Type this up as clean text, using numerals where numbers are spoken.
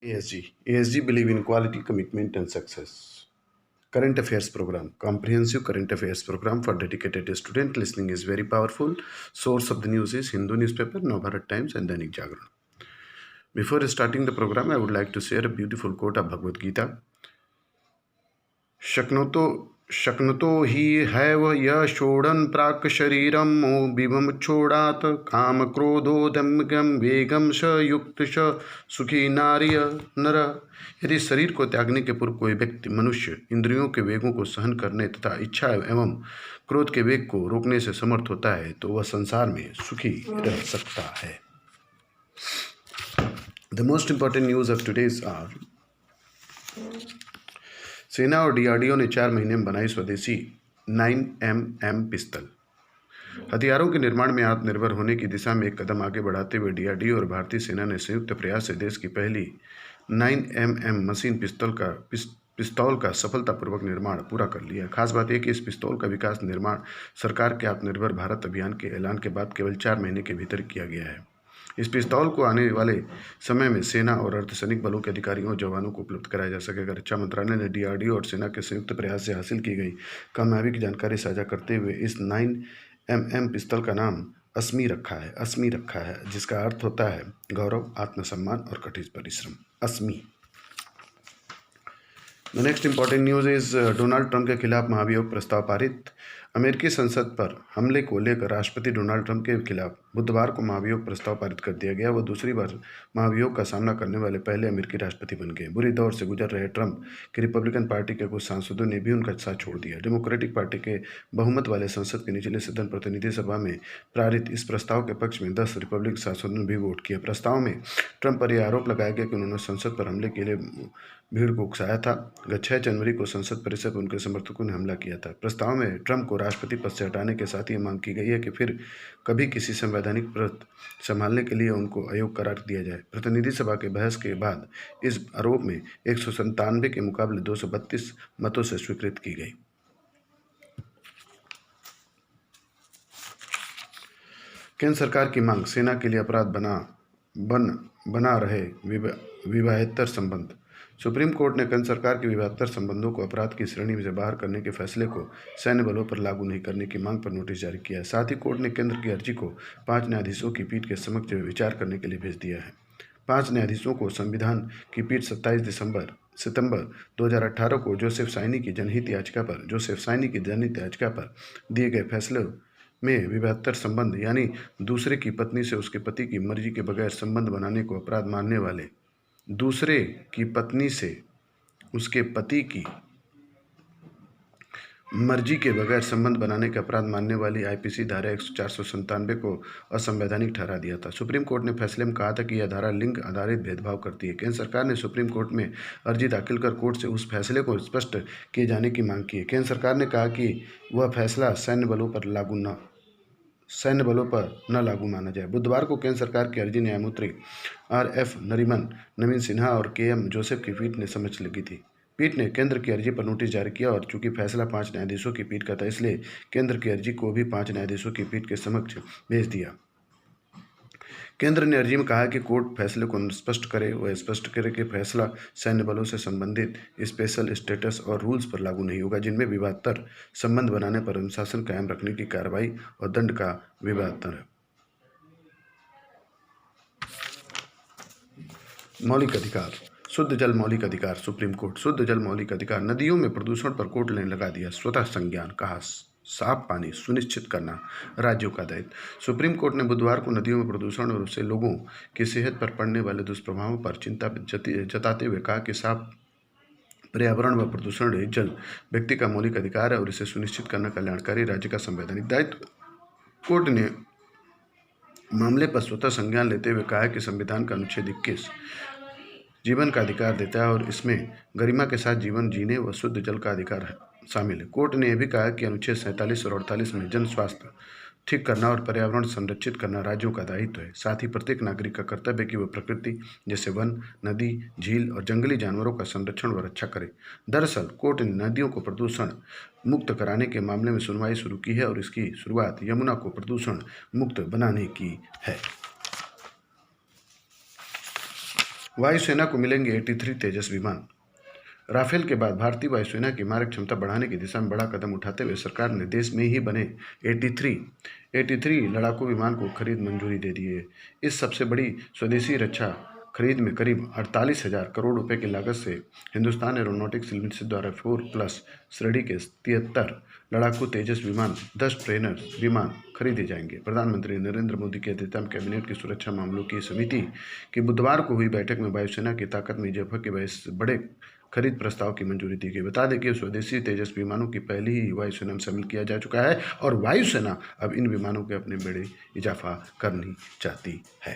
ASG believe in quality, commitment, and success. Current affairs program, comprehensive current affairs program for dedicated student. Listening is very powerful. Source of the news is Hindu newspaper, Navbharat Times, and Dainik Jagran. Before starting the program, I would like to share a beautiful quote of Bhagavad Gita. शक्नुतो हि have यः षोडन् प्राक् शरीरं मोबिमं छोडात् काम क्रोधोदम्यं वेगम स युक्त स सुखी नार्य नर। यदि शरीर को त्यागने के पूर्व कोई व्यक्ति मनुष्य इंद्रियों के वेगों को सहन करने तथा इच्छा एवं क्रोध के वेग को रोकने से समर्थ होता है तो वह संसार में सुखी रह सकता है। The most important news of today's are सेना और डीआरडीओ ने 4 महीने में बनाई स्वदेशी 9mm पिस्तल। हथियारों के निर्माण में आत्मनिर्भर होने की दिशा में एक कदम आगे बढ़ाते हुए डीआरडीओ और भारतीय सेना ने संयुक्त प्रयास से देश की पहली 9mm मशीन पिस्तौल का सफलतापूर्वक निर्माण पूरा कर लिया। खास बात यह कि इस पिस्तौल का विकास निर्माण सरकार के आत्मनिर्भर भारत अभियान के ऐलान के बाद केवल 4 महीने के भीतर किया गया है। इस पिस्तौल को आने वाले समय में सेना और अर्धसैनिक बलों के अधिकारियों और जवानों को उपलब्ध कराया जा सकेगा। रक्षा मंत्रालय ने डीआरडीओ और सेना के संयुक्त प्रयास से हासिल की गई कामयाबी की जानकारी साझा करते हुए इस 9mm पिस्तौल का नाम अस्मी रखा है, जिसका अर्थ होता है गौरव, आत्मसम्मान और कठिन परिश्रम। अस्मी। The next important news is Donald Trump के खिलाफ महाभियोग प्रस्ताव पारित। अमेरिकी संसद पर हमले को लेकर राष्ट्रपति डोनाल्ड ट्रंप के खिलाफ बुधवार को महाभियोग प्रस्ताव पारित कर दिया गया। वह दूसरी बार महाभियोग का सामना करने वाले पहले अमेरिकी राष्ट्रपति बन गए। बुरी दौर से गुजर रहे ट्रंप की रिपब्लिकन पार्टी के कुछ सांसदों ने भी उनका साथ छोड़ दिया। डेमोक्रेटिक पार्टी के बहुमत वाले संसद के निचले सदन प्रतिनिधि सभा में पारित इस प्रस्ताव के पक्ष में 10 रिपब्लिकन सांसदों ने भी वोट किया। प्रस्ताव में ट्रंप पर यह आरोप लगाया गया कि उन्होंने संसद पर हमले के लिए भीड़ को उकसाया था। गत 6 जनवरी को संसद परिसर पर उनके समर्थकों ने हमला किया था। प्रस्ताव में ट्रंप को राष्ट्रपति पद से हटाने के साथ ये मांग की गई है कि फिर कभी किसी संवैधानिक पद संभालने के लिए उनको अयोग्य करार दिया जाए। प्रतिनिधि सभा के बहस के बाद इस आरोप में 197 के मुकाबले 232 मतों से स्वीकृत की गई। केंद्र सरकार की मांग, सेना के लिए अपराध बना रहे विवाहेतर संबंध। सुप्रीम कोर्ट ने केंद्र सरकार के विवाहेतर संबंधों को अपराध की श्रेणी से बाहर करने के फैसले को सैन्य बलों पर लागू नहीं करने की मांग पर नोटिस जारी किया है। साथ ही कोर्ट ने केंद्र की अर्जी को 5 न्यायाधीशों की पीठ के समक्ष विचार करने के लिए भेज दिया है। 5 न्यायाधीशों को संविधान की पीठ 27 सितंबर 2018 को जोसेफ साइनी की जनहित याचिका पर दिए गए फैसले में विवाहेतर संबंध यानी दूसरे की पत्नी से उसके पति की मर्जी के बगैर संबंध बनाने को अपराध मानने वाले, दूसरे की पत्नी से उसके पति की मर्जी के बगैर संबंध बनाने का अपराध मानने वाली आईपीसी धारा 497 को असंवैधानिक ठहरा दिया था। सुप्रीम कोर्ट ने फैसले में कहा था कि यह धारा लिंग आधारित भेदभाव करती है। केंद्र सरकार ने सुप्रीम कोर्ट में अर्जी दाखिल कर कोर्ट से उस फैसले को स्पष्ट किए जाने की मांग की है। केंद्र सरकार ने कहा कि वह फैसला सैन्य बलों पर न लागू माना जाए। बुधवार को केंद्र सरकार की अर्जी न्यायमूर्ति RF नरीमन, नवीन सिन्हा और KM जोसेफ की पीठ ने समझ लगी थी। पीठ ने केंद्र की अर्जी पर नोटिस जारी किया और चूंकि फैसला 5 न्यायाधीशों की पीठ का था, इसलिए केंद्र की अर्जी को भी 5 न्यायाधीशों की पीठ के समक्ष भेज दिया। केंद्र ने अर्जी में कहा कि कोर्ट फैसले को स्पष्ट करे। वह स्पष्ट करे कि फैसला सैन्य बलों से संबंधित स्पेशल स्टेटस और रूल्स पर लागू नहीं होगा, जिनमें विवादेतर संबंध बनाने पर अनुशासन कायम रखने की कार्रवाई और दंड का विवादेतर है। मौलिक अधिकार, शुद्ध जल मौलिक अधिकार। सुप्रीम कोर्ट, शुद्ध जल मौलिक अधिकार। नदियों में प्रदूषण पर कोर्ट ने लगा दिया स्वतः संज्ञान। कहा साफ पानी सुनिश्चित करना राज्यों का दायित्व। सुप्रीम कोर्ट ने बुधवार को नदियों में प्रदूषण और उससे लोगों की सेहत पर पड़ने वाले दुष्प्रभावों पर चिंता जताते हुए कहा कि साफ पर्यावरण व प्रदूषण रहित जल व्यक्ति का मौलिक अधिकार है और इसे सुनिश्चित करना कल्याणकारी राज्य का संवैधानिक दायित्व। कोर्ट ने मामले पर स्वतः संज्ञान लेते हुए कहा कि संविधान का अनुच्छेद 21 जीवन का अधिकार देता है और इसमें गरिमा के साथ जीवन जीने व शुद्ध जल का अधिकार शामिल है। कोर्ट ने यह भी कहा कि अनुच्छेद 47 और 48 में जन स्वास्थ्य ठीक करना और पर्यावरण संरक्षित करना राज्यों का दायित्व है। साथ ही प्रत्येक नागरिक का कर्तव्य है कि वह प्रकृति जैसे वन, नदी, झील और जंगली जानवरों का संरक्षण व रक्षा करे। दरअसल कोर्ट ने नदियों को प्रदूषण मुक्त कराने के मामले में सुनवाई शुरू की है और इसकी शुरुआत यमुना को प्रदूषण मुक्त बनाने की है। वायुसेना को मिलेंगे 83 तेजस विमान। राफेल के बाद भारतीय वायुसेना की मारक क्षमता बढ़ाने की दिशा में बड़ा कदम उठाते हुए सरकार ने देश में ही बने 83 लड़ाकू विमान को खरीद मंजूरी दे दी है। इस सबसे बड़ी स्वदेशी रक्षा खरीद में करीब 48,000 करोड़ रुपए की लागत से हिंदुस्तान एरोनॉटिक्स लिमिटेड द्वारा 4+ श्रेणी के 73 लड़ाकू तेजस विमान, 10 ट्रेनर विमान खरीदे जाएंगे। प्रधानमंत्री नरेंद्र मोदी की अध्यक्षता में कैबिनेट की सुरक्षा मामलों की समिति की बुधवार को हुई बैठक में वायुसेना की ताकत में इजाफा के वजह से बड़े खरीद प्रस्ताव की मंजूरी दी गई। बता दें कि स्वदेशी तेजस विमानों की पहले ही वायुसेना में शामिल किया जा चुका है और वायुसेना अब इन विमानों के अपने बड़े इजाफा करनी चाहती है।